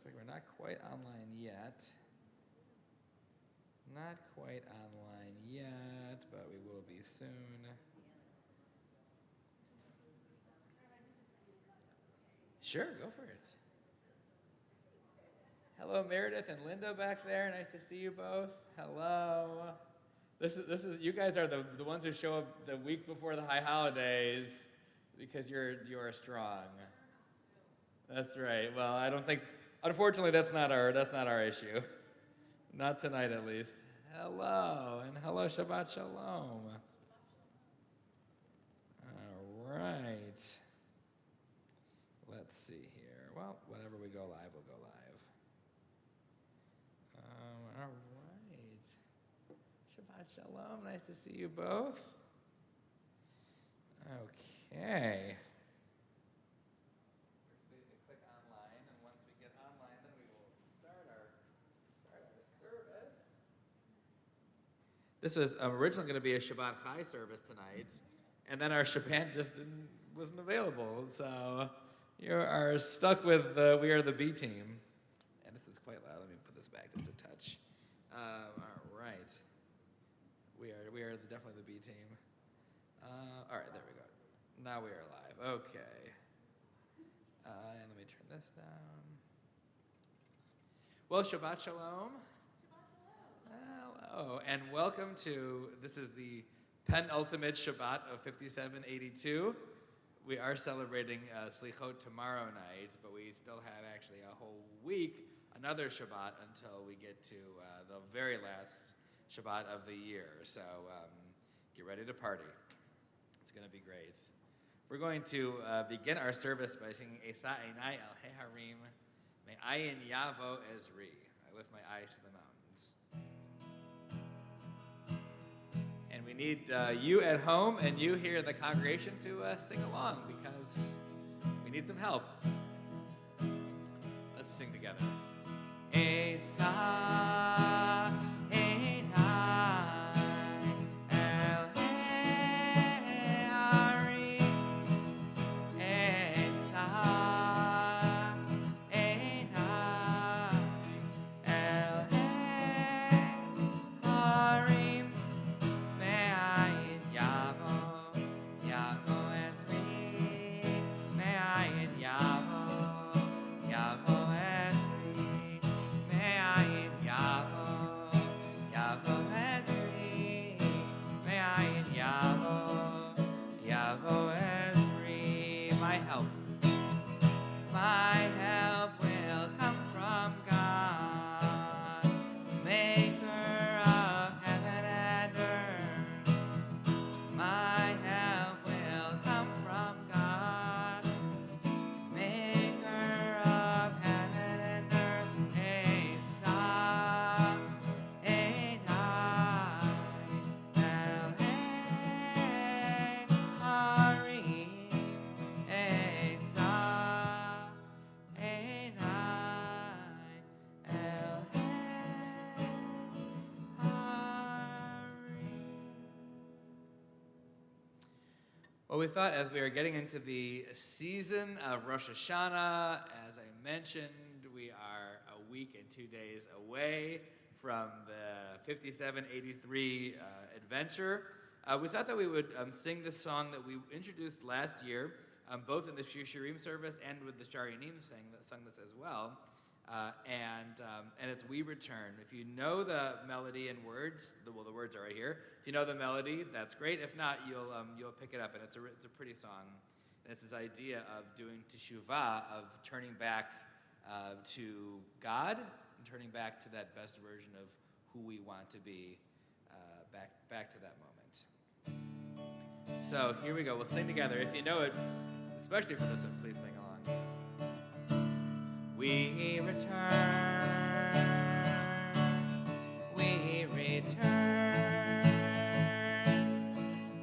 like we're not quite online yet. Not quite online yet, but we will be soon. Sure, go for it. Hello, Meredith and Linda back there. Nice to see you both. Hello. This is you guys are the ones who show up the week before the high holidays because you are strong. That's right. Well, I don't think. Unfortunately, that's not our issue. Not tonight, at least. Hello and hello, Shabbat Shalom. All right. Let's see here. Well, whenever we go live, we'll go live. All right. Shabbat Shalom. Nice to see you both. Okay. We're supposed to click online, and once we get online, then we will start our service. This was originally going to be a Shabbat Chai service tonight, and then our Shabbat just wasn't available. So you are stuck with we are the B team. And this is quite loud. Let me put this back just a touch. All right. We are definitely the B team. All right, there we go. Now we are live. Okay. And let me turn this down. Well, Shabbat Shalom. Hello, and welcome to, this is the penultimate Shabbat of 5782. We are celebrating Slichot tomorrow night, but we still have actually a whole week, another Shabbat, until we get to the very last Shabbat of the year. So get ready to party. It's going to be great. We're going to begin our service by singing Esa Einai El Heharim, Me'ayin Yavo Ezri. I lift my eyes to the mountains. And we need you at home and you here in the congregation to sing along because we need some help. Let's sing together. Esa Einai El Heharim, Esa Einai El Heharim, Me'ayin Yavo Ezri, Me'ayin Yavo Ezri, Me'ayin Yavo Ezri, Me'ayin Yavo Ezri. My help will come from God, Maker of heaven and earth. My help will come from God, Maker of heaven and earth. Esa Einai El Heharim, Esa Einai El Heharim. Well, we thought as we are getting into the season of Rosh Hashanah, as I mentioned, we are a week and 2 days away from the 5783 adventure. We thought that we would sing this song that we introduced last year, both in the Shir Shirim service and with the Sharinim sung this as well. And it's We Return. If you know the melody and words, the words are right here. If you know the melody, that's great. If not, you'll pick it up, and it's a pretty song. And it's this idea of doing teshuvah, of turning back to God and turning back to that best version of who we want to be, back to that moment. So here we go. We'll sing together. If you know it, especially for this one, please sing along. We return, we return,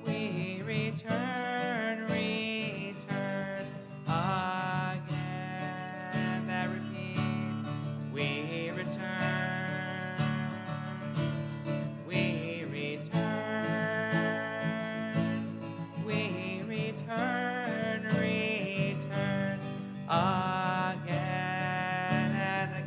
we return, return again. That repeats. We return, we return, we return, return again and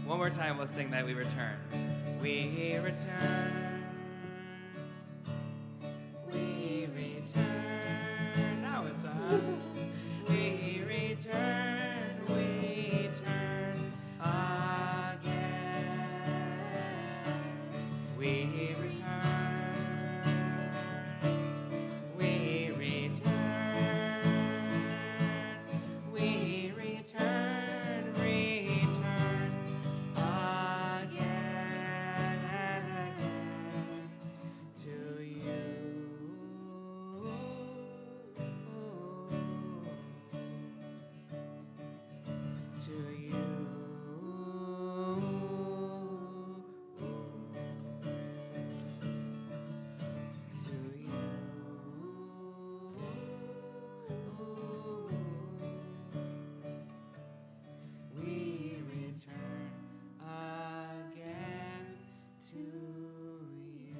One more time, let's sing that we return. We return. We return. Now it's on. We return. We turn again. We return. We return. We return. Return again and again to you. To you. To you. We return again to you.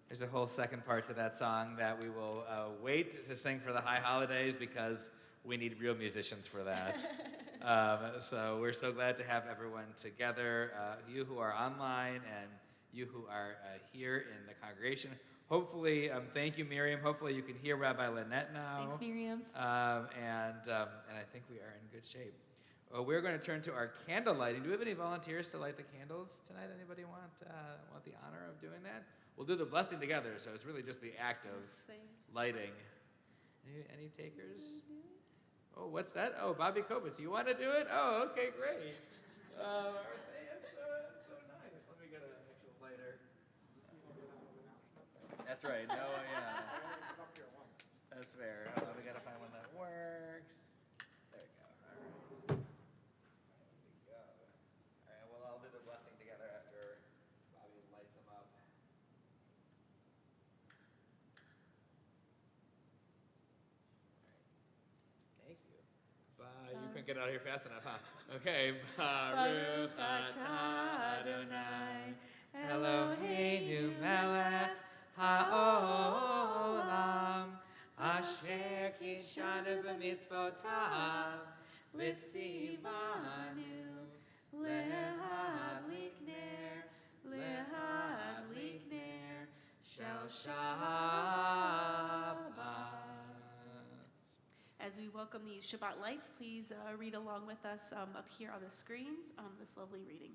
There's a whole second part to that song that we will wait to sing for the high holidays because we need real musicians for that. So we're so glad to have everyone together, you who are online and you who are here in the congregation. Hopefully, thank you, Miriam. Hopefully you can hear Rabbi Lynette now. Thanks, Miriam. And I think we are in good shape. We're going to turn to our candle lighting. Do we have any volunteers to light the candles tonight? Anybody want the honor of doing that? We'll do the blessing together, so it's really just the act of lighting. Any takers? Oh, what's that? Oh, Bobby Kovitz, you want to do it? Oh, okay, great. That's so nice. Let me get an actual lighter. That's right. No, yeah. That's fair. We got to find one that works. There we go. All right. There we go. All right, well, I'll do the blessing together after Bobby lights them up. Thank you. You couldn't get out of here fast enough, huh? Okay. Baruch atah Adonai, Eloheinu melech haolam, asher kishanu b'mitzvotav, litzivanu, lehadlik ner, shel Shabbat. As we welcome these Shabbat lights, please read along with us up here on the screens this lovely reading.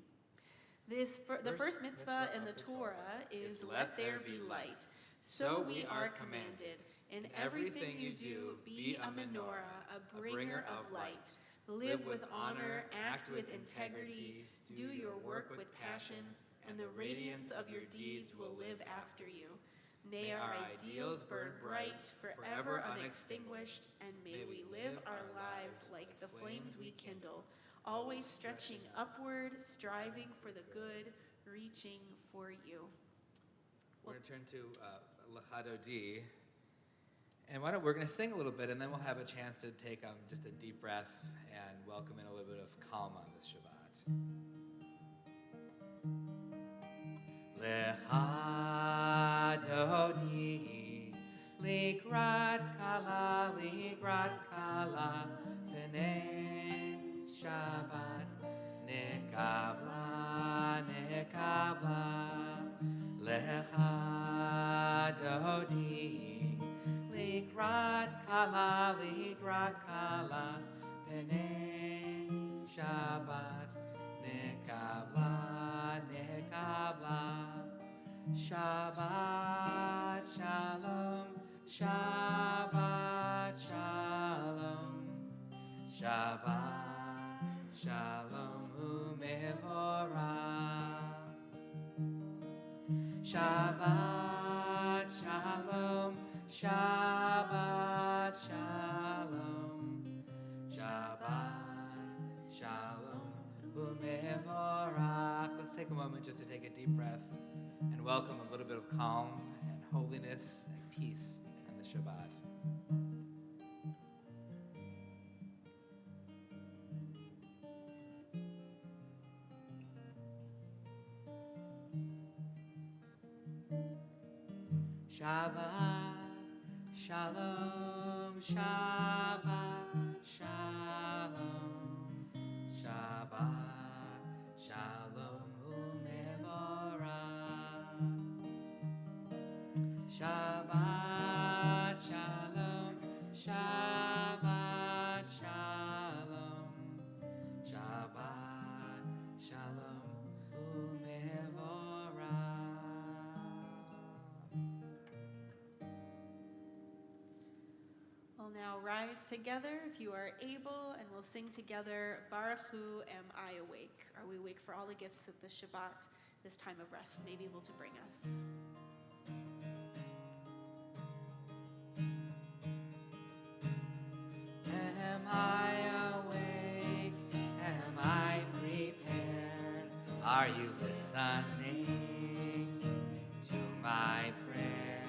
The first mitzvah in the Torah is let there be light. So we are commanded. In everything you do, be a menorah, a bringer of light. Live with honor, act with integrity, do your work with passion, and the radiance of your deeds will live after you. May our ideals burn bright, forever unextinguished, and may we live our lives like the flames we kindle, always stretching upward, striving for the good, reaching for you. We're going to turn to Lachado D. And we're going to sing a little bit, and then we'll have a chance to take just a deep breath and welcome in a little bit of calm on this Shabbat. Lechado di, likrat kala, p'nei Shabbat, nekabla, lechado di, likrat kala, p'nei Shabbat, nekabla, nekabla. Shabbat Shalom, Shabbat Shalom. Shabbat Shalom u'mevorach. Shabbat Shalom, Shabbat Shalom. Shabbat Shalom u'mevorach. Let's take a moment just to take a deep breath and welcome a little bit of calm and holiness and peace in the Shabbat. Shabbat Shalom, Shabbat Shalom. Shabbat Shalom u'mevorach. Shabbat Shalom, Shabbat Shalom. Shabbat Shalom u'mevorach. We'll now rise together if you are able, and we'll sing together, Baruch Hu Am I Awake? Are we awake for all the gifts that the Shabbat, this time of rest, may be able to bring us? Am I awake? Am I prepared? Are you listening to my prayer?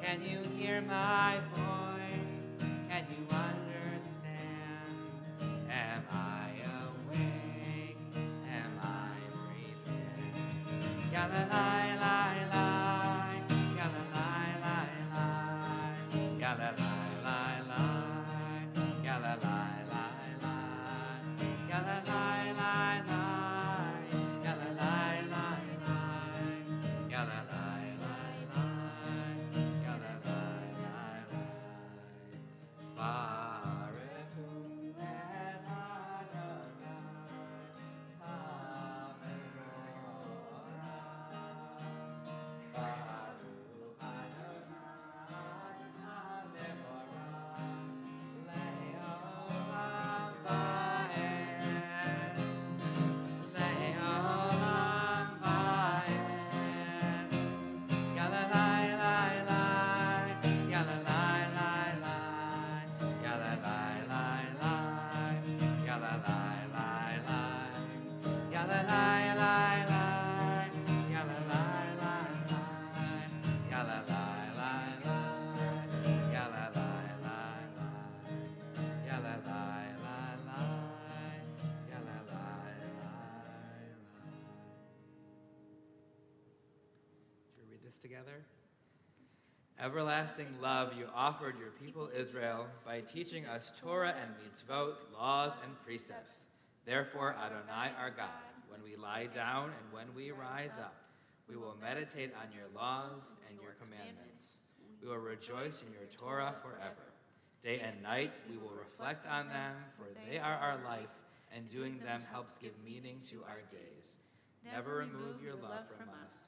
Can you hear my voice? Can you understand? Am I awake? Am I prepared? Yalalai, lai, lai. Yalalai, lai, lai. Yalalai, lai, lai. Yalalai, lai, lai. Yalalai, lai, lai. Yalalai, lai, lai. Yalalai, lai, lai. Yalalai, lai, lai. Baruch Hu et Adonai, HaMevorach. Baruch Adonai, HaMevorach. Le'olam va'ed. Le'olam va'ed. Yalalai, lai, lai. Yalalai, lai, lai. Yalalai, lai, lai. Yalalai, lai, lai. Yalalai, lai, lai. Yalalai, lai, lai. Yalalai, lai, lai. Yalalai, lai, lai. Yalalai, lai, lai. Yalalai, lai, lai. Should we read this together? Everlasting love you offered your people Israel by teaching us Torah and mitzvot, laws and precepts. Therefore, Adonai our God, when we lie down and when we rise up, we will meditate on your laws and your commandments. We will rejoice in your Torah forever. Day and night we will reflect on them, for they are our life, and doing them helps give meaning to our days. Never remove your love from us.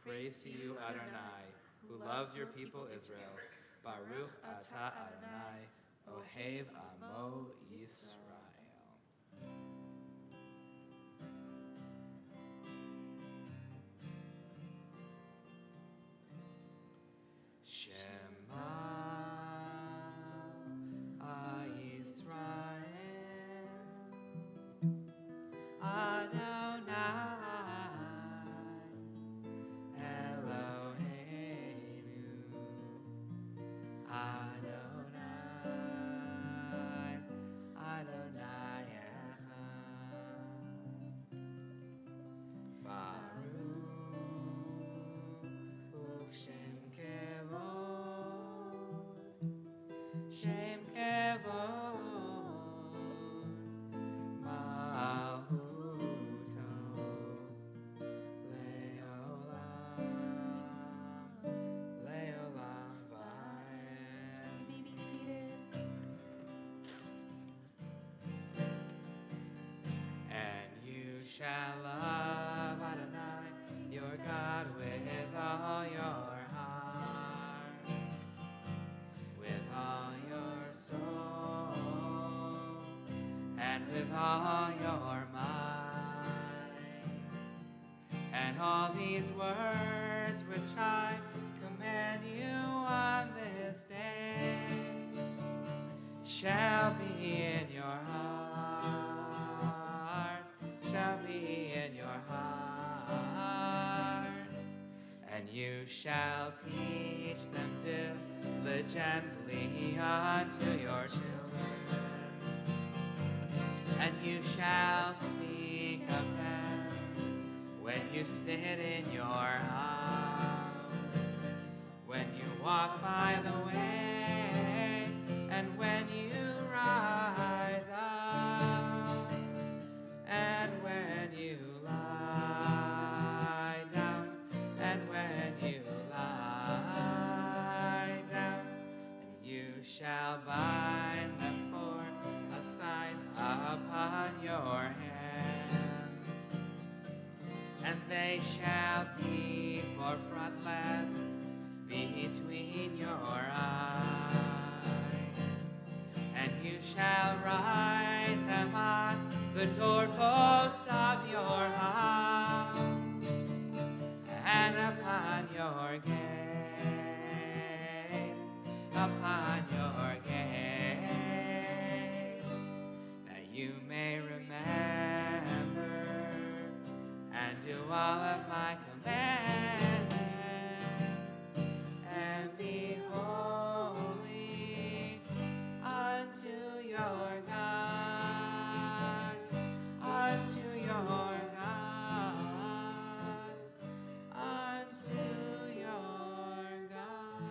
Praise to you, Adonai, who loves your people Israel. Baruch atah Adonai, Ohev Amo Yisrael. Shema Yisrael, Adonai Eloheinu, Adonai, Adonai Echad. Baruch Shem Kevod, Shem Kevod, Malchuto, Leolam Va'ed. You may be seated. shall love Adonai, your God, with all your heart, with all your soul, and with all your might. And all these words which I command you on this day shall be in your heart, shall be in your heart. And you shall teach them diligently unto your children, and you shall speak of them when you sit in your house, when you walk by the way, and when you rise up, and when you lie down, and when you lie down. And you shall bind them for a sign upon your hand, and they shall be for frontlets between your eyes. And you shall write them on the doorpost of your house, and upon your gates, upon your gates, that you may remember and do all of my commandments, and be holy unto your God, unto your God, unto your God.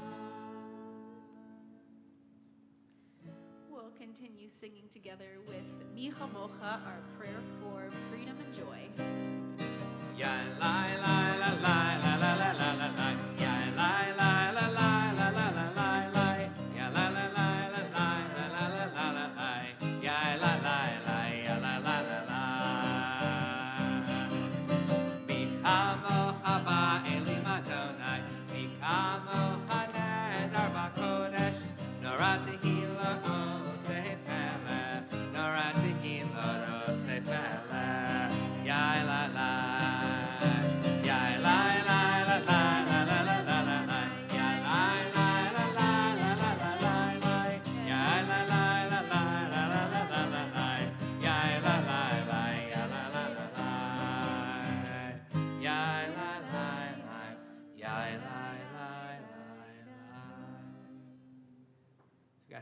We'll continue singing together with Mi Chamocha, our prayer for freedom and joy. Ya la la la la la la la la la la. Ya la la la la la la la la la. Ya la la la la la la la la la la la. Ya la la la ya la la la la. Mi chamocha ba'elim Adonai, mi chamocha neder b'kodesh, nora tehila osefele, nora tehila osefele. Ya la la.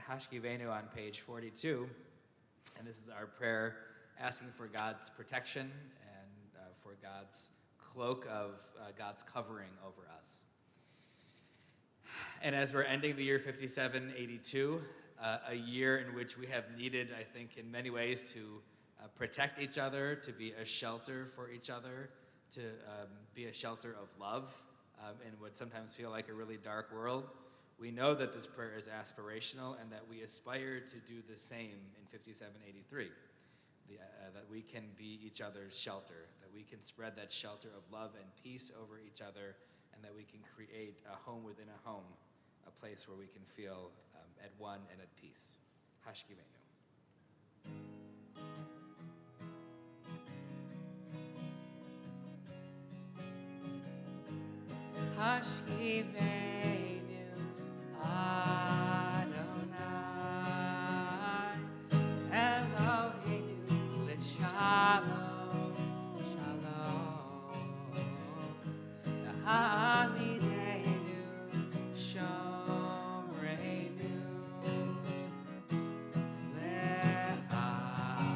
Hashkivenu on page 42, and this is our prayer asking for God's protection and for God's cloak of God's covering over us. And as we're ending the year 5782, a year in which we have needed, I think, in many ways to protect each other, to be a shelter for each other, to be a shelter of love in what sometimes feel like a really dark world. We know that this prayer is aspirational and that we aspire to do the same in 5783, that we can be each other's shelter, that we can spread that shelter of love and peace over each other, and that we can create a home within a home, a place where we can feel at one and at peace. Hashkivenu. Hashkivenu Adonai, Eloheinu l'shalom, shalom, ha'amidenu shomreinu lechaim.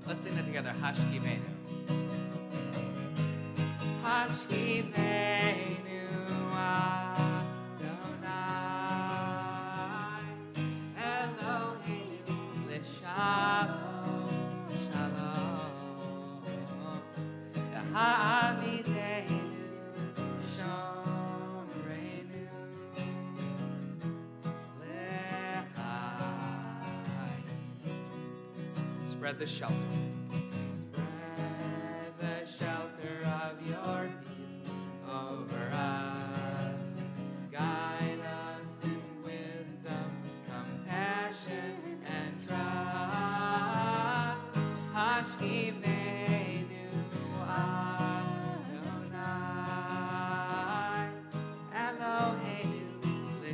Let's sing that together. Hashkivenu. Hashkivenu Adonai, Eloheinu l'shalom, shalom, ha'amidenu shomreinu lechaim. Spread the shelter. Spread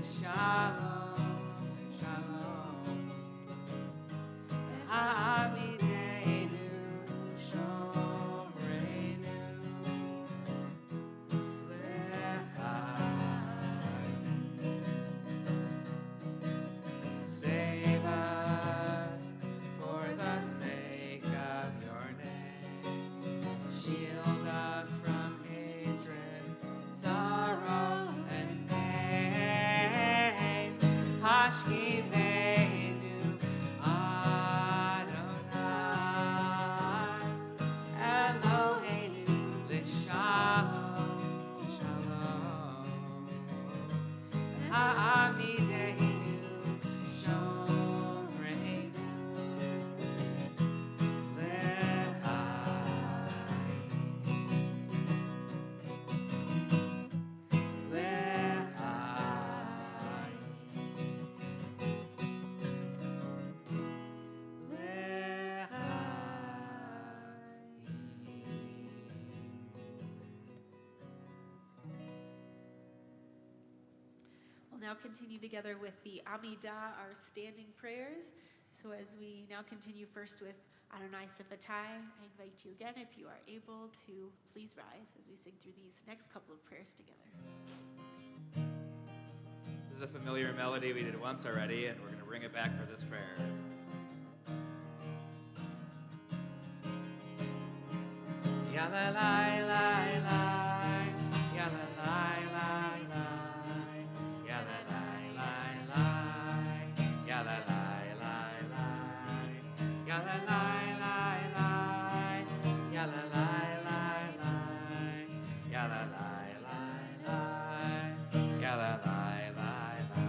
Shalom, Shalom. Amideinu, Shomreinu, Lechai. Save us for the sake of your name. Shield us from hatred, sorrow, and pain. Hashkiveinu Adonai, Eloheinu l'shalom, shalom. Ha'amideinu shomreinu We'll now continue together with the Amidah, our standing prayers. So as we now continue first with Adonai Sifatai, I invite you again, if you are able, to please rise as we sing through these next couple of prayers together. This is a familiar melody we did once already, and we're going to bring it back for this prayer. Ya la la la la, ya la la la la, ya la la la la, ya la la la la, ya la la la la, ya la la la la, ya la la la la, ya la la la la.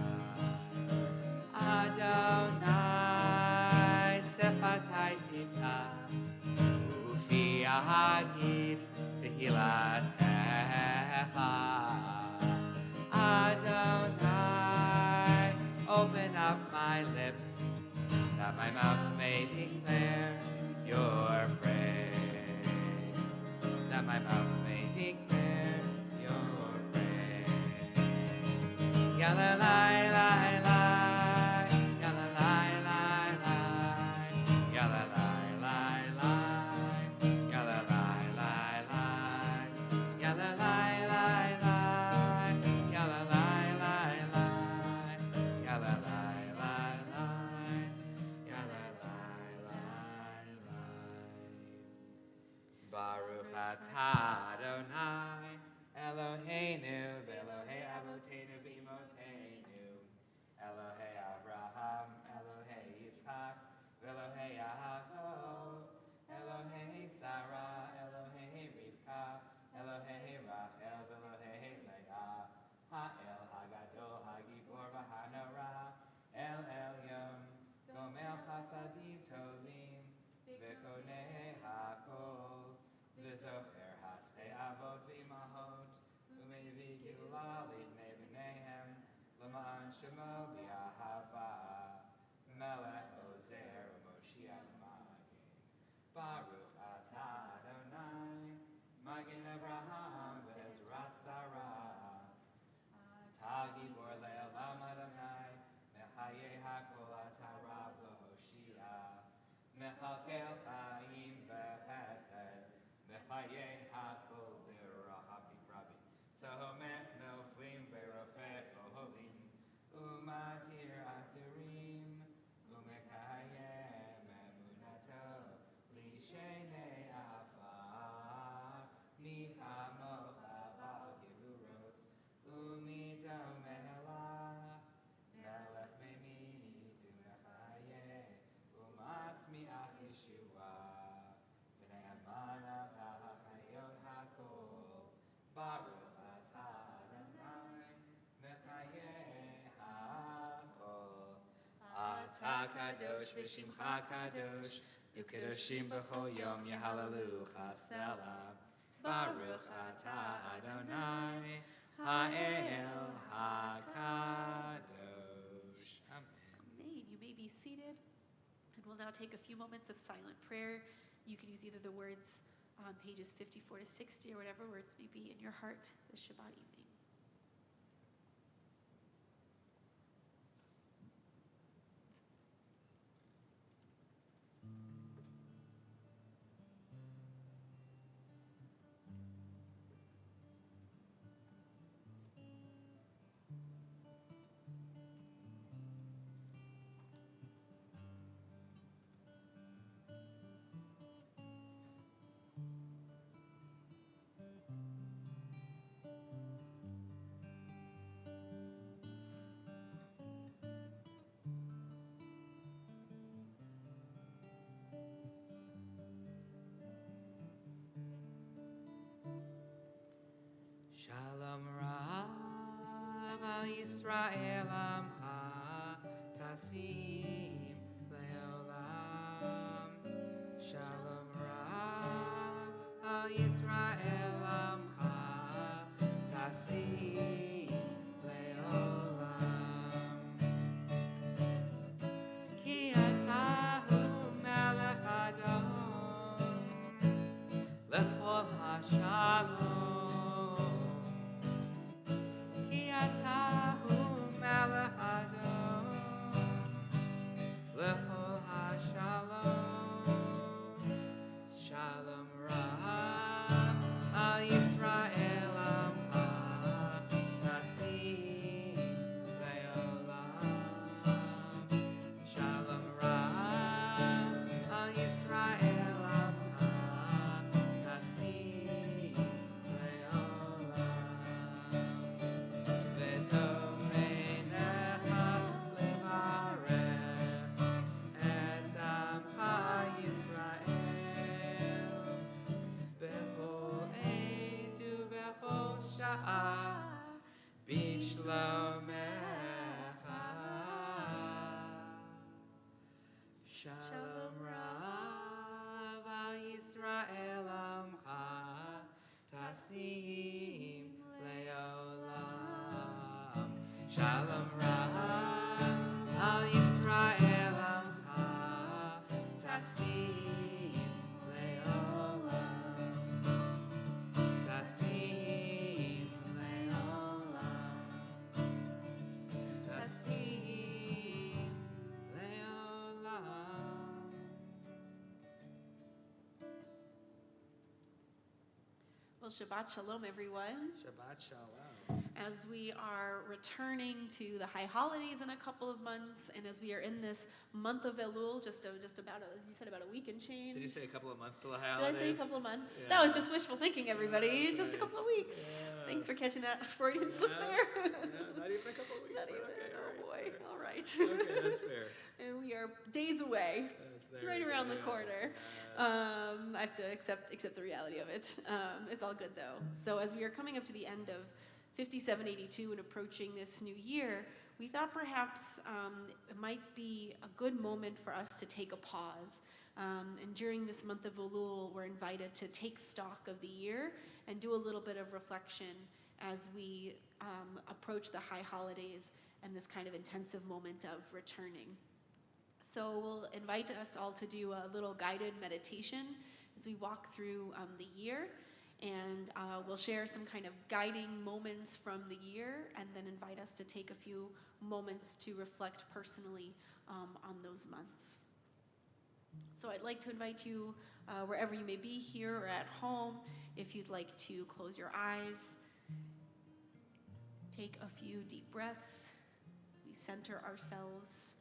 Adonai Sefatai Tifta. Hagid Tehilatecha. Adonai, open up my lips, that my mouth may declare your praise. That my mouth may declare your praise. Yalalai lai lai, yalalai lai lai, yalalai lai lai. Baruch atah Adonai, Eloheinu v'Elohei Avoteinu v'Imotenu, Elohei Abraham, Elohei Yitzhak, v'Elohei Yaakov, Elohei Sarah, Elohei Rivka, Elohei Rachel, v'Elohei Leah, Ha'el Hagadol, Hagibor v'Hanora, El Elyon, Gomel Chasadim Tovim, v'Konei Hakol. Zocher Hastei Avot v'Imahot, U'Mevi Gillah Lidnei B'neihem, L'ma'an Shemo B'Yahava, Melech Ozer U'Moshiach Magin. Baruch atah Adonai, Magin Avraham v'Ezrat Sarah. Atah Gibor Le'olam Adonai, Mechayei Hakol atah Rav L'Hoshia, Mechalkel Chaim v'Chesed. Mechayei hakol b'rahabi rabbi, tzahomech noflim v'rofech oholim, umatir asurim, umekayem emunato lishenei afar, michamocha ba'al gevurot, umidom mehelah, melech memit umechayeh, umatzmiach yeshua, v'nei amana. Baruch atah Adonai, Mechayeh hakol. Atah kadosh v'shimcha kadosh, u'kedoshim b'chol yom yehalalucha selah. Baruch atah Adonai, ha'el hakadosh. Amen. Amen. You may be seated, and we'll now take a few moments of silent prayer. You can use either the words on pages 54 to 60 or whatever words may be in your heart this Shabbat evening. Al Yisrael Amcha Tasim Leolam. Shalom Rav Al Yisrael Amcha Tasim Leolam. Ki atahu melech Adon lechol hashalom. Ki atahu melech Adon lechol hashalom. Shalom Rav al Yisrael Amcha Tasim Leolam. Shalom Rav al Yisrael Amcha Tasim Leolam. V'tov einecha levarech et amcha Yisrael bechol עת ובכל שעה בשלומך. Shalom Rav al Yisrael Amcha Tasim Leolam. Shalom Rav al Yisrael Amcha Tasim Leolam. Tasim Leolam. Tasim Leolam. Well, Shabbat Shalom, everyone. Shabbat Shalom. As we are returning to the high holidays in a couple of months, and as we are in this month of Elul, just about, as you said, about a week and change. Did you say a couple of months till the high Did I holidays? say a couple of months? Yeah. That was just wishful thinking, everybody. That's Just a right. couple of weeks. Yes. Thanks for catching that Freudian slip Yes. there. Yeah, not even a couple of weeks, Not but even. okay, all Oh right, boy. All right. fair. Okay, that's fair. And we are days away. That's Right very around good. the corner. Yes. I have to accept the reality of it. It's all good though. So as we are coming up to the end of 5782 and approaching this new year, we thought perhaps it might be a good moment for us to take a pause. And during this month of Elul, we're invited to take stock of the year and do a little bit of reflection as we approach the high holidays and this kind of intensive moment of returning. So we'll invite us all to do a little guided meditation as we walk through the year, and we'll share some kind of guiding moments from the year, and then invite us to take a few moments to reflect personally on those months. So I'd like to invite you, wherever you may be, here or at home, if you'd like to close your eyes, take a few deep breaths, we center ourselves.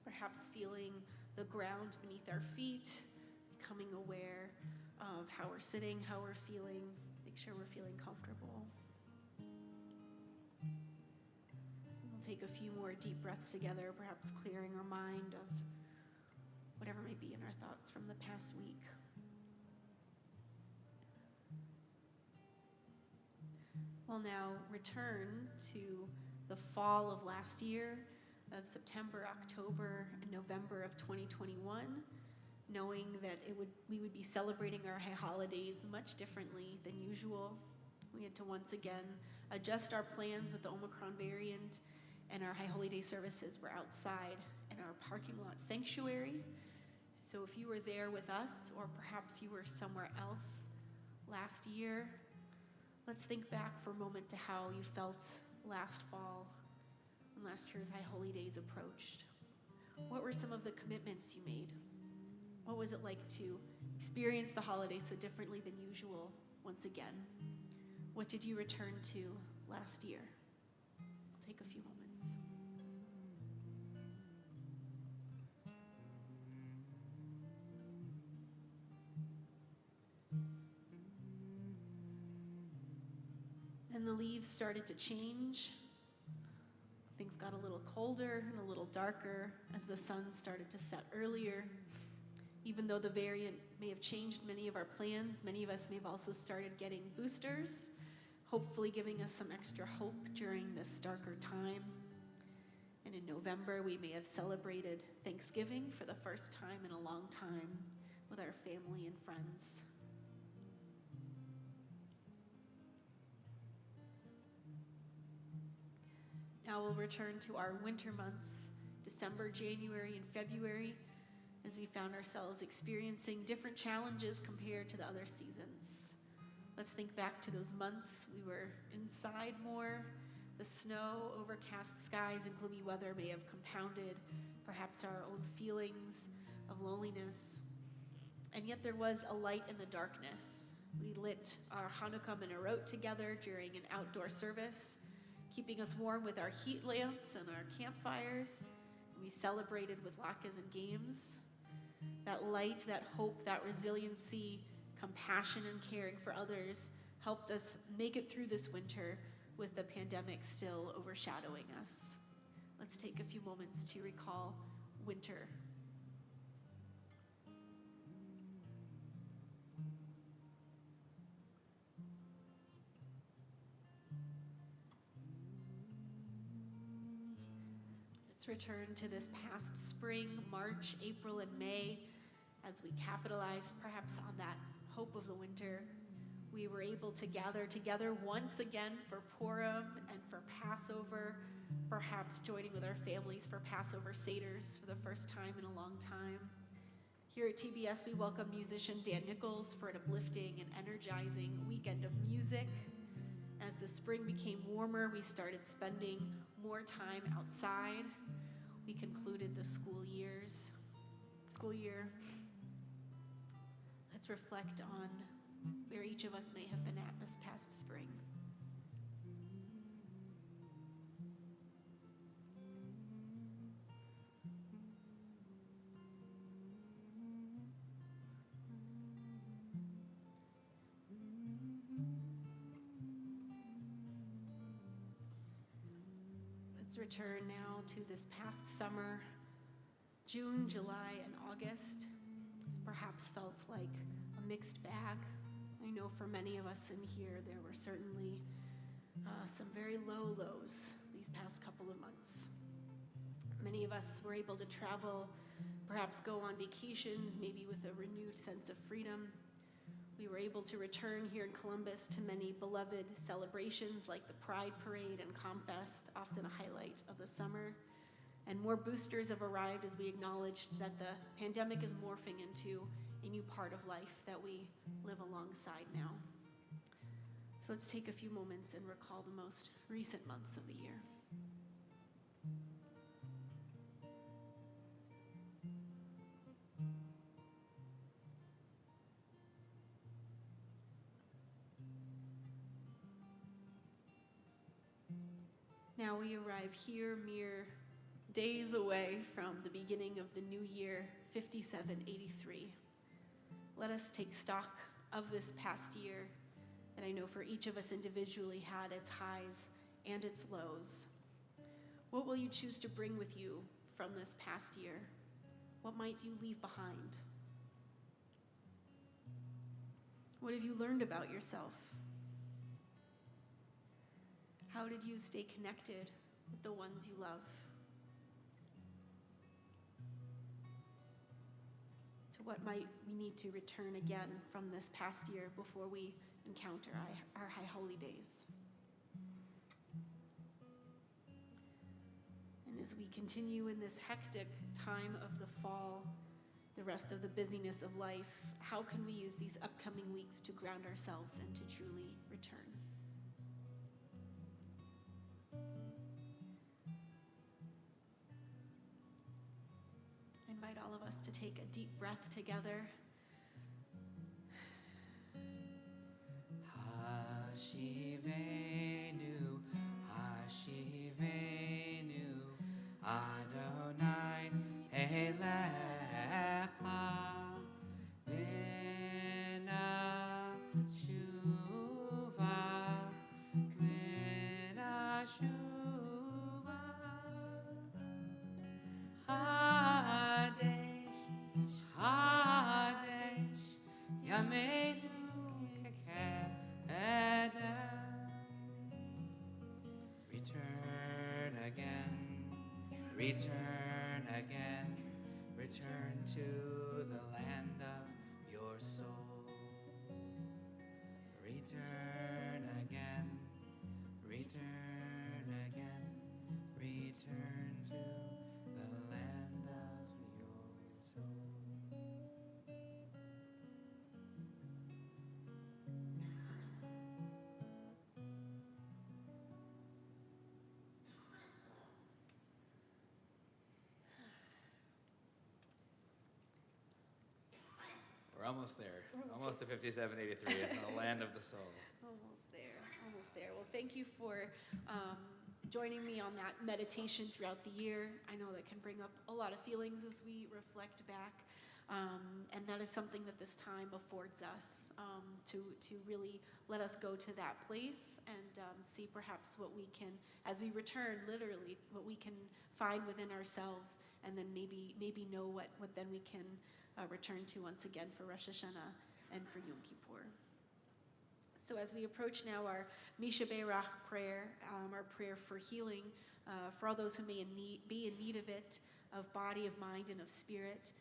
Perhaps feeling the ground beneath our feet, becoming aware of how we're sitting, how we're feeling, make sure we're feeling comfortable. We'll take a few more deep breaths together, perhaps clearing our mind of whatever may be in our thoughts from the past week. We'll now return to the fall of last year, of September, October, and November of 2021, knowing that we would be celebrating our high holidays much differently than usual. We had to once again adjust our plans with the Omicron variant, and our high holy day services were outside in our parking lot sanctuary. So if you were there with us, or perhaps you were somewhere else last year, let's think back for a moment to how you felt last fall when last year's high holy days approached. What were some of the commitments you made? What was it like to experience the holidays so differently than usual once again? What did you return to last year? I'll take a few moments. Then the leaves started to change. Things got a little colder and a little darker as the sun started to set earlier. Even though the variant may have changed many of our plans, many of us may have also started getting boosters. hopefully giving us some extra hope during this darker time. And in November, we may have celebrated Thanksgiving for the first time in a long time with our family and friends. Now we'll return to our winter months, December, January, and February, as we found ourselves experiencing different challenges compared to the other seasons. Let's think back to those months we were inside more. The snow, overcast skies, and gloomy weather may have compounded perhaps our own feelings of loneliness. And yet there was a light in the darkness. We lit our Hanukkah menorot together during an outdoor service, keeping us warm with our heat lamps and our campfires. We celebrated with latkes and games. That light, that hope, that resiliency, compassion and caring for others helped us make it through this winter with the pandemic still overshadowing us. Let's take a few moments to recall winter. Let's return to this past spring, March, April, and May, as we capitalized perhaps on that hope of the winter. We were able to gather together once again for Purim and for Passover, perhaps joining with our families for Passover Seders for the first time in a long time. Here at TBS, we welcome musician Dan Nichols for an uplifting and energizing weekend of music. As the spring became warmer, we started spending more time outside. We concluded the school year. Let's reflect on where each of us may have been at this past spring. Let's return now to this past summer. June, July, and August has perhaps felt like a mixed bag. I know for many of us in here, there were certainly some very low lows these past couple of months. Many of us were able to travel, perhaps go on vacations, maybe with a renewed sense of freedom. We were able to return here in Columbus to many beloved celebrations like the Pride Parade and ComFest, often a highlight of the summer. And more boosters have arrived as we acknowledged that the pandemic is morphing into a new part of life that we live alongside now. So let's take a few moments and recall the most recent months of the year. Now we arrive here mere days away from the beginning of the new year, 5783. Let us take stock of this past year that I know for each of us individually had its highs and its lows. What will you choose to bring with you from this past year? What might you leave behind? What have you learned about yourself? How did you stay connected with the ones you love? To what might we need to return again from this past year before we encounter our high holy days? And as we continue in this hectic time of the fall, the rest of the busyness of life, how can we use these upcoming weeks to ground ourselves and to truly return? I invite all of us to take a deep breath together. Hashivenu, Hashivenu, Adonai Elecha, B'na Shuva, B'na Shuva, Chadesh, Chadesh, Yameinu Kekeda. Return again, return again, return to the land of your soul. Return again, return again, return to the land of your soul. We're almost there. Almost to 5783 in the land of the soul. Almost there, almost there. Well, thank you for joining me on that meditation throughout the year. I know that can bring up a lot of feelings as we reflect back, and that is something that this time affords us to really let us go to that place and see perhaps what we can, as we return, literally, what we can find within ourselves, and then maybe know what then we can return to once again for Rosh Hashanah and for Yom Kippur. So as we approach now our Misha Beirach prayer, our prayer for healing, for all those who may be in need of it, of body, of mind, and of spirit,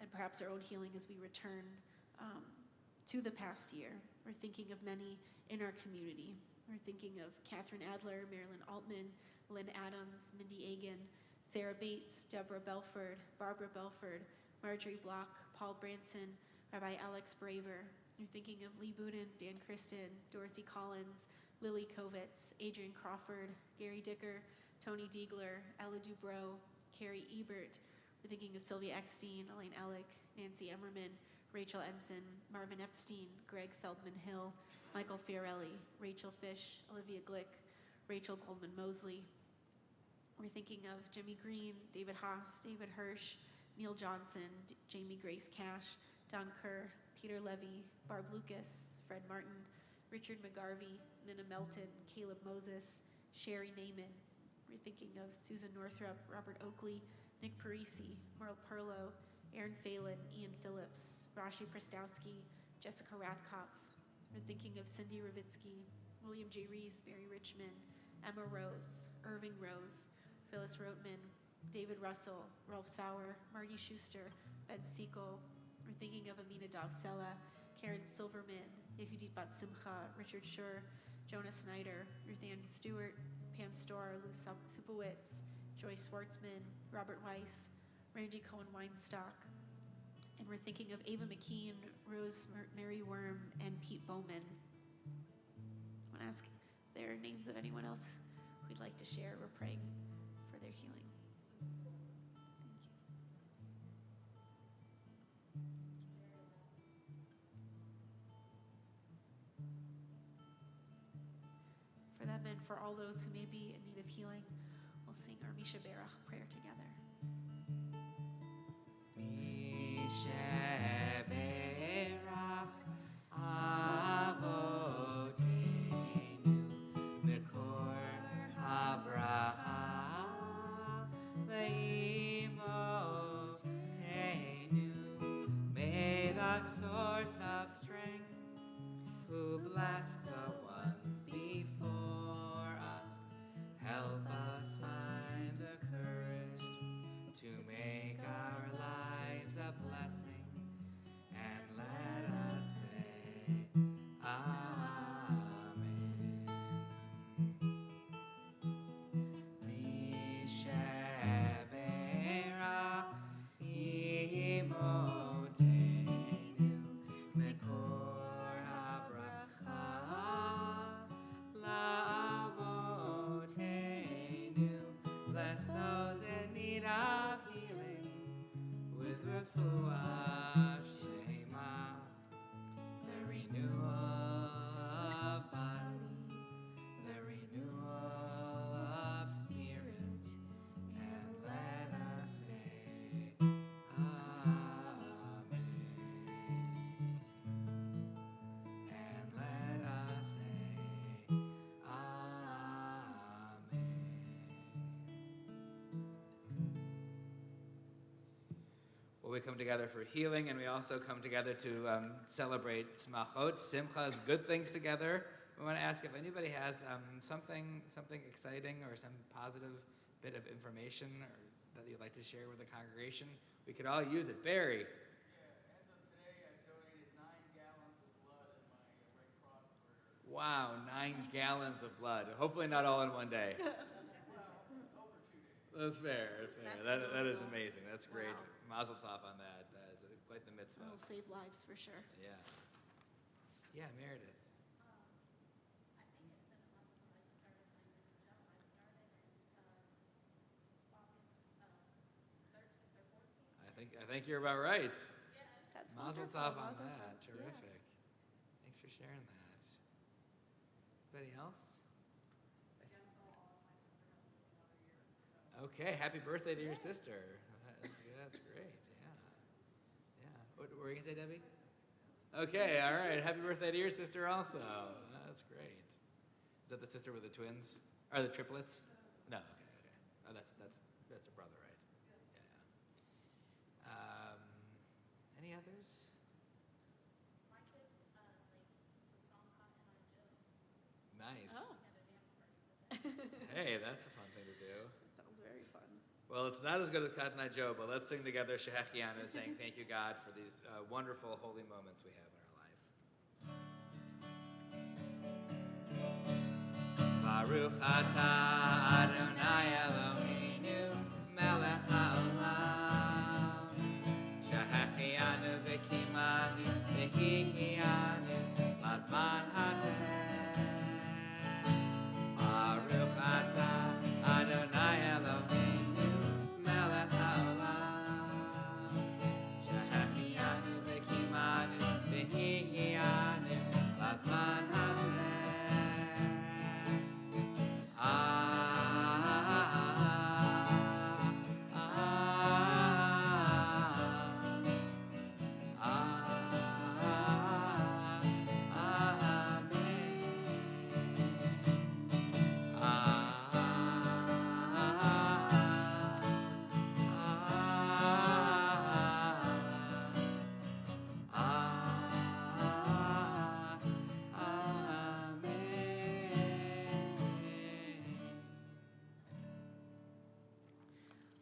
and perhaps our own healing as we return to the past year. We're thinking of many in our community. We're thinking of Catherine Adler, Marilyn Altman, Lynn Adams, Mindy Agan, Sarah Bates, Deborah Belford, Barbara Belford, Marjorie Block, Paul Branson, Rabbi Alex Braver. You're thinking of Lee Boudin, Dan Kristen, Dorothy Collins, Lily Kovitz, Adrian Crawford, Gary Dicker, Tony Diegler, Ella Dubrow, Carrie Ebert. We're thinking of Sylvia Eckstein, Elaine Ellick, Nancy Emmerman, Rachel Ensign, Marvin Epstein, Greg Feldman Hill, Michael Fiorelli, Rachel Fish, Olivia Glick, Rachel Goldman Mosley. We're thinking of Jimmy Green, David Haas, David Hirsch, Neil Johnson, Jamie Grace Cash, Don Kerr, Peter Levy, Barb Lucas, Fred Martin, Richard McGarvey, Nina Melton, Caleb Moses, Sherry Naiman. We're thinking of Susan Northrup, Robert Oakley, Nick Parisi, Merle Perlow, Aaron Phelan, Ian Phillips, Rashi Prestowski, Jessica Rathkopf. We're thinking of Cindy Ravitsky, William J. Reese, Barry Richmond, Emma Rose, Irving Rose, Phyllis Rotman, David Russell, Rolf Sauer, Marty Schuster, Ben Sekel. We're thinking of Amina Dovsela, Karen Silverman, Yehudit Bat Simcha, Richard Schur, Jonah Snyder, Ruthann Stewart, Pam Storr, Lou Supowitz, Joyce Schwartzman, Robert Weiss, Randy Cohen-Weinstock. And we're thinking of Ava McKean, Rose Mary Worm, and Pete Bowman. I want to ask if there are names of anyone else we'd like to share. We're praying for their healing. For them and for all those who may be in need of healing, we'll sing our Misha Beirach prayer together. Misha Beirach Avotenu Mikor HaBracha Leimotenu. May the source of strength, who blessed the ones before us, help us find the courage to make our lives a blessing, and let us say Amen. Misha Beirach Imotenu Mekor HaBracha La'avotenu. Bless those in need of healing with refuah shema, the renewal of body, the renewal of spirit, and let us say Amen. And let us say Amen. Well, we come together for healing, and we also come together to celebrate smachot, simchas, good things together, we want to ask if anybody has something exciting or some positive bit of information or that you'd like to share with the congregation. We could all use it. Barry. Yeah, as of today, I've donated 9 gallons of blood in my Red Cross order. Wow, 9 gallons of blood. Hopefully not all in one day. Well, over 2 days. That's fair. That's fair. That's That is phenomenal. amazing. That's great. Wow. Mazel tov on that. That is quite the mitzvah. It'll save lives for sure. Yeah. Yeah, Meredith. I think it's been a month since I started my new job. I started in August 13th or 14th. I think you're about right. Yes. That's Mazel wonderful. tov on Mazel that. tov. Yeah. Terrific. Thanks for sharing that. Anybody else? Okay, happy birthday to your sister. That's great. Yeah. What were you gonna say, Debbie? Okay, all right. Happy birthday to your sister also. That's great. Is that the sister with the twins? Or the triplets? No. Okay. Oh, that's a brother, right? Yeah. Any others? My kids like the song Cotton Eye Joe Nice. Oh. and a dance party with them. Hey, that's a fun thing to do. That sounds very fun. Well, it's not as good as Cotton Eye Joe, but let's sing together Shehechianu, saying thank you, God, for these wonderful holy moments we have in our life. Baruch atah Adonai Eloheinu melech haolam Shehechianu v'kimanu v'higianu lazman hazeh Baruch atah Adonai Eloheinu melech haolam Shehechianu v'kimanu v'higianu lazman hazeh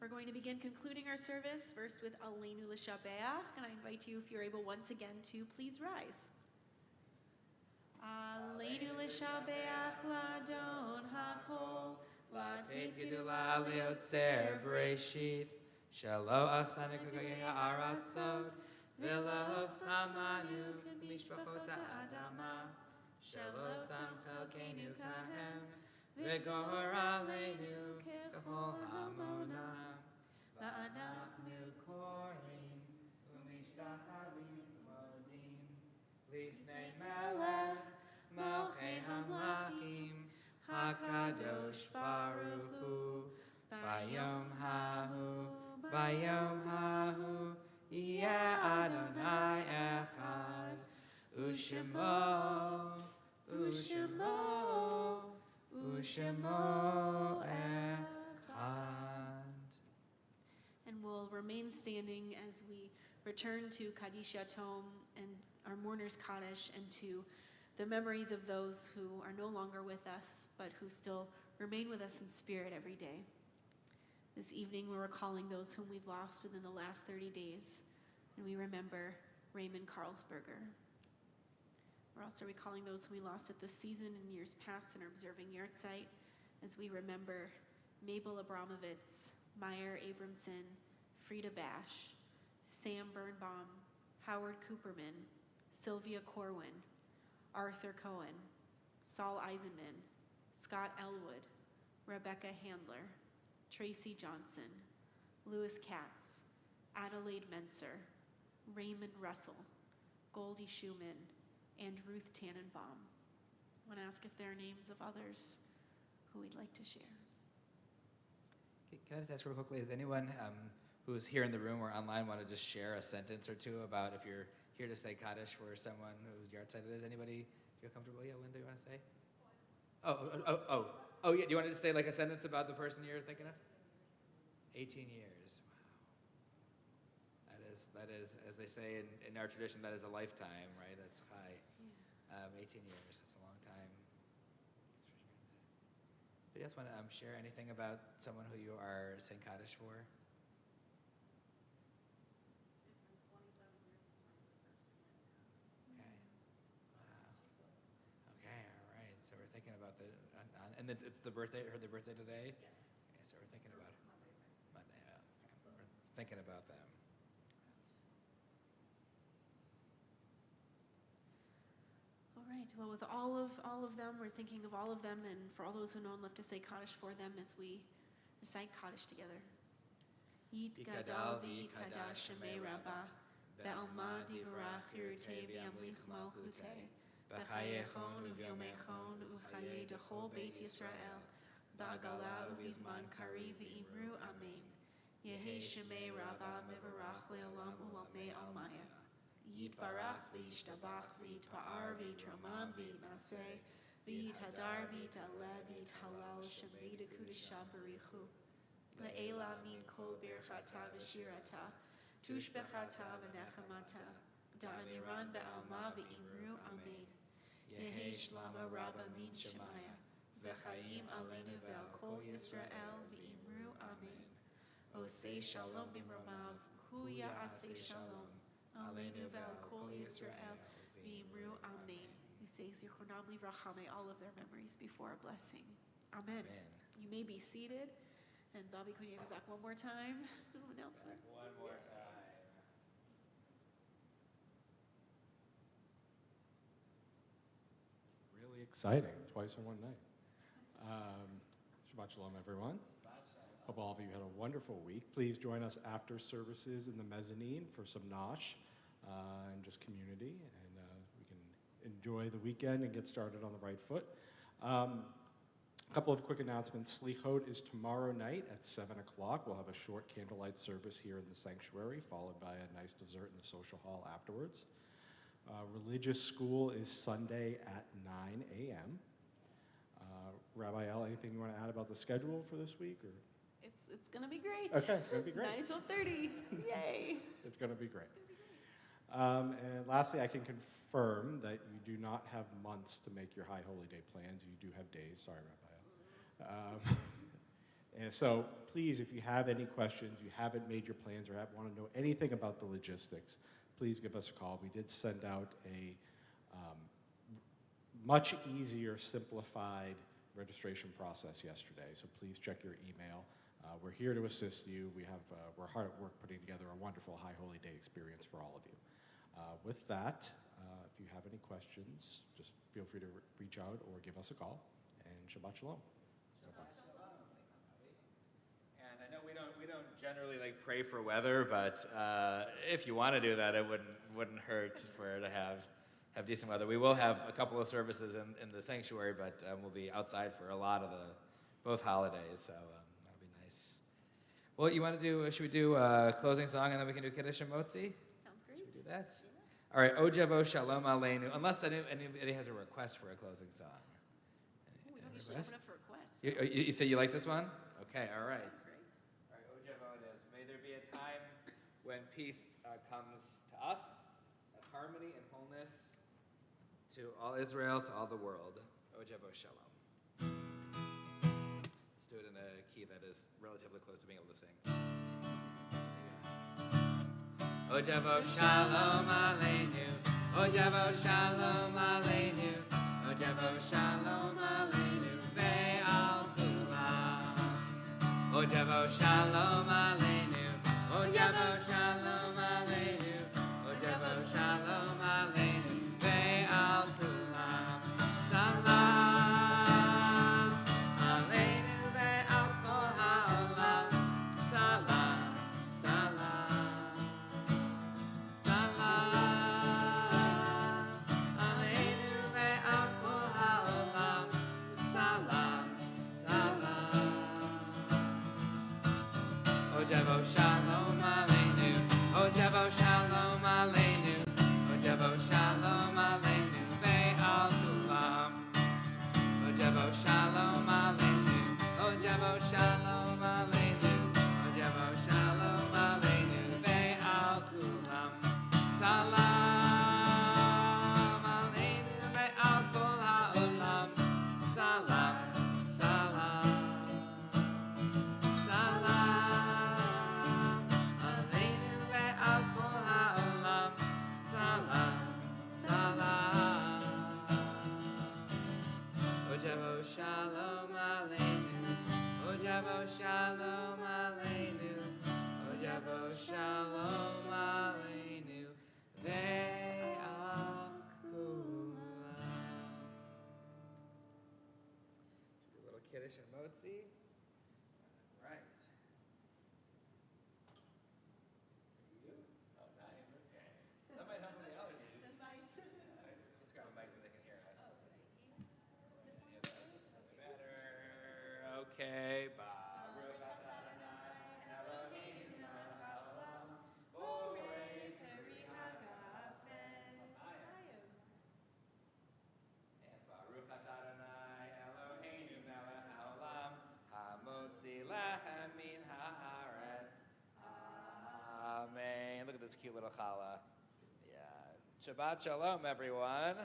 We're going to begin concluding our service first with Aleinu L'Shabeach, and I invite you, if you're able once again, to please rise. Aleinu L'Shabeach Ladon HaKol Latid Gedula Leotzer Bereshit Shelo Asanu Kugay Ha'aratzot Velo Samanu Mishpachot Ha'adama Shelo Sam Chelkeinu Kahem V'gor Aleinu Kechol Hamonam Va'anachnu Korim U'mishtachavim Modim Lifnei Melech Malchei HaMlachim HaKadosh Baruch Hu Bayom Hahu Yeh Adonai Echad U'Shemo Echad. And we'll remain standing as we return to Kaddish Yatom and our mourners Kaddish, and to the memories of those who are no longer with us, but who still remain with us in spirit every day. This evening, we're recalling those whom we've lost within the last 30 days, and we remember Raymond Carlsberger. We're also recalling those who we lost at this season in years past and are observing Yahrzeit, as we remember Mabel Abramovitz, Meyer Abramson, Frida Bash, Sam Birnbaum, Howard Cooperman, Sylvia Corwin, Arthur Cohen, Saul Eisenman, Scott Elwood, Rebecca Handler, Tracy Johnson, Louis Katz, Adelaide Menser, Raymond Russell, Goldie Schumann, and Ruth Tannenbaum. I want to ask if there are names of others who we'd like to share. Can I just ask real quickly, does anyone who's here in the room or online want to just share a sentence or two about if you're here to say Kaddish for someone whose Yahrzeit it is? Anybody feel comfortable? Yeah, Linda, you want to say? Oh, yeah, do you want to just say like a sentence about the person you're thinking of? 18 years, wow. That is, as they say in our tradition, that is a lifetime, right? That's high. 18 years, that's a long time. Do you guys want to share anything about someone who you are saying Kaddish for? Okay. Wow. Okay, all right. So we're thinking about and it's the birthday, their birthday today? Yes. Okay, so we're thinking about Monday. Okay. We're thinking about them. All right. Well, with all of them, we're thinking of all of them, and for all those who know and love to say Kaddish for them as we recite Kaddish together. Yit gadal v'yit kadash shemei rabbah, be'alma divrach yirtei v'yamlich malchutei, b'chayechon u'vyomechon u'chayei dechol beit Yisrael, ba'agala u'vizman kari v'imru amen. Yehi shemei rabbah mevarach le'olam u'lamei almaya. Yitbarach v'yishtabach v'yitpa'ar v'yitramam v'yitnaseh v'yithadar v'yitaleh v'yithalal shemei dekudisha barichu. Le'ela min kol birchata v'shirata, tushbechata v'nechamata, da'amiran be'alma v'imru amen. Yehi shlama rabba min shemaya, v'chayim alenu ve'al kol Yisrael v'imru amen. Osei shalom b'mramav, hu ya'aseh shalom. Alenu ve'al kol Yisrael v'imru amen. We say zichronam livracha, may all of their memories before a blessing. Amen. Amen. You may be seated. And Bobby, can you have it back one more time? Some announcements. One more time. Really exciting, twice in one night. Shabbat Shalom, everyone. Hope all of you had a wonderful week. Please join us after services in the mezzanine for some nosh and just community, and we can enjoy the weekend and get started on the right foot. A couple of quick announcements. Slichot is tomorrow night at 7 o'clock. We'll have a short candlelight service here in the sanctuary, followed by a nice dessert in the social hall afterwards. Religious school is Sunday at 9 a.m. Rabbi El, anything you want to add about the schedule for this week? Or? It's going to be great. Okay, it's going to be great. 9 to 12:30. Yay. It's going to be great. And lastly, I can confirm that you do not have months to make your High Holy Day plans. You do have days. Sorry, Rabbi. And so please, if you have any questions, you haven't made your plans, or want to know anything about the logistics, please give us a call. We did send out a much easier, simplified registration process yesterday, so please check your email. We're here to assist you. We're hard at work putting together a wonderful High Holy Day experience for all of you. With that, if you have any questions, just feel free to reach out or give us a call. And Shabbat Shalom. And I know we don't generally like pray for weather, but if you want to do that, it wouldn't hurt for to have decent weather. We will have a couple of services in the sanctuary, but we'll be outside for a lot of both holidays, so that'll be nice. Well, you want to do? Should we do a closing song and then we can do Kiddush and Motzi? Sounds great. Should we do that? Yeah. All right, Ojevo Shalom Aleinu. Unless anybody has a request for a closing song. We don't usually open up for requests. You say you like this one? Okay, all right. Sounds great. All right, Ojevo it is. May there be a time when peace comes to us, and harmony and wholeness to all Israel, to all the world. Ojevo Shalom. Let's do it in a key that is relatively close to being able to sing. Ojevo Shalom Aleinu. Ojevo Shalom Aleinu. Ojevo Shalom Aleinu. Ve'al kulam. Ojevo Shalom Aleinu. Ojevo Shalom Aleinu. Ojevo Shalom Aleinu. Ve'al kulam. Salam Aleinu ve'al kol ha'olam. Salam, salam, salam Aleinu ve'al kol ha'olam. Salam, salam. Ojevo Shalom Aleinu. Shalom Aleinu, Od Yavo Shalom Aleinu, Ve'al Kulam. Do a little Kiddush and Motzi. All right. Oh, nice, okay. That might help with the allergies. Let's grab a mic so they can hear us. Better. Okay, Baruch atah Adonai Eloheinu melech haolam, borei peri hagafen. And Baruch atah Adonai Eloheinu melech haolam, hamotzi lechem min haaretz. Amen. Look at this cute little challah. Yeah. Shabbat shalom, everyone.